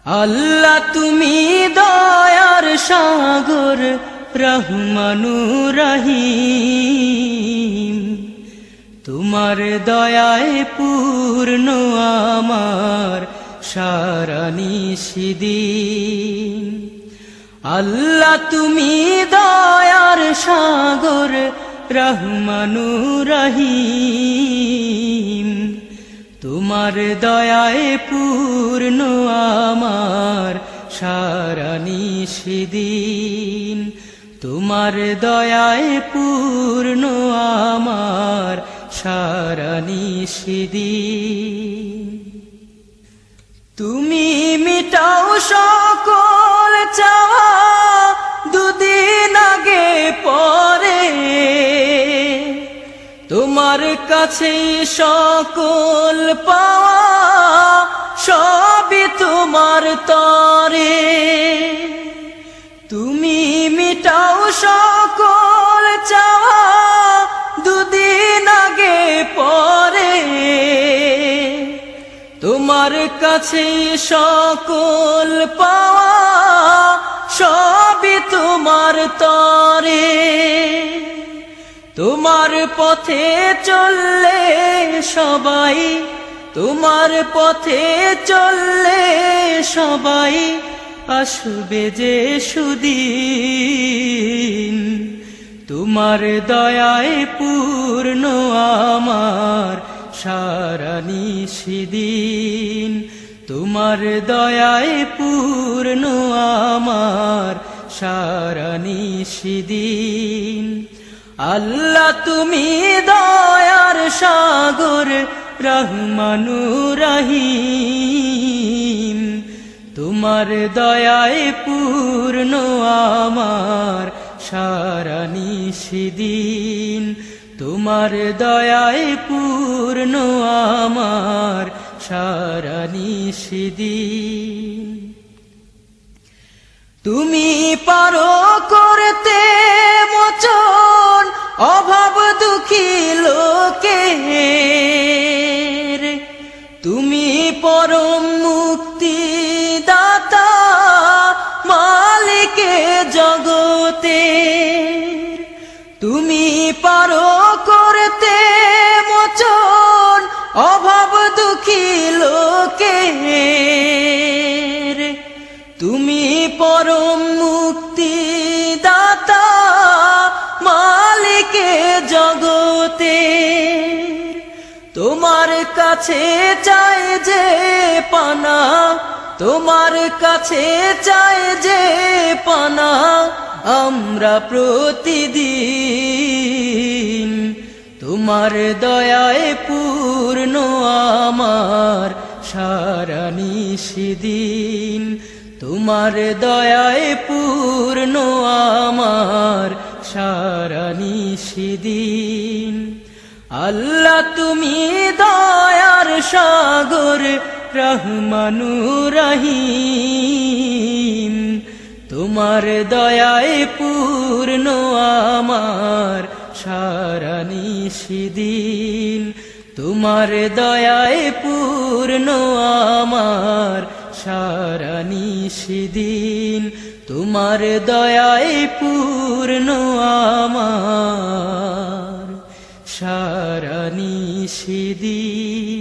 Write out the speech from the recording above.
আল্লাহ তুমি দয়ার সাগর রহমানুর রহিম, তোমার দয়ায় পূর্ণ আমার সারা নিশিদিন। আল্লাহ তুমি দয়ার সাগর রহমানুর রহিম, তোমার দয়ায় পূর্ণ আমার সারা নিশিদিন। তোমার দয়ায় পূর্ণ আমার সারা নিশিদিন। তুমি মিটাও সকল চাওয়া দুদিন আগে পরে, তোমার কাছে সকল পাওয়া সবই তোমার তরে। তুমি মিটাও সকল চাওয়া দুদিন আগে পরে, তোমার কাছে সকল পাওয়া সবই তোমার তরে। তোমার পথে চললে সবাই, তোমার পথে চললে সবাই আসবে যে সুদিন। তোমার দয়ায় পূর্ণ আমার সারা নিশিদিন। তোমার দয়ায় পূর্ণ আমার সারা নিশিদিন। আল্লাহ তুমি দয়ার সাগর রহমানুর রহিম, তোমার দয়ায় পূর্ণ আমার সারা নিশিদিন। তোমার দয়ায় পূর্ণ আমার সারা নিশিদিন। তুমি পারো করতে মোচন অভাব দুঃখী লোকের, তুমি পরম মুক্তি দাতা মালিকে জগতের। তুমি পারো করতে মোচন অভাব দুঃখী লোকের, তুমি পরম মুক্তি দাতা মালিকে জগতের। তোমার কাছে চাই যে পানা, তোমার কাছে চাই যে পানা আমরা প্রতিদিন। তোমার দয়ায় পূর্ণ আমার সারা নিশিদিন। তোমার দয়ায় পূর্ণ আমার সারা নিশিদিন। আল্লাহ তুমি দয়ার সাগর রহমানুর রহিম, তোমার দয়ায় পূর্ণ আমার সারা নিশিদিন। তোমার দয়ায় পূর্ণ আমার সারা নিশিদিন। তোমার দয়ায় পূর্ণ আমার সারা নিশিদিন।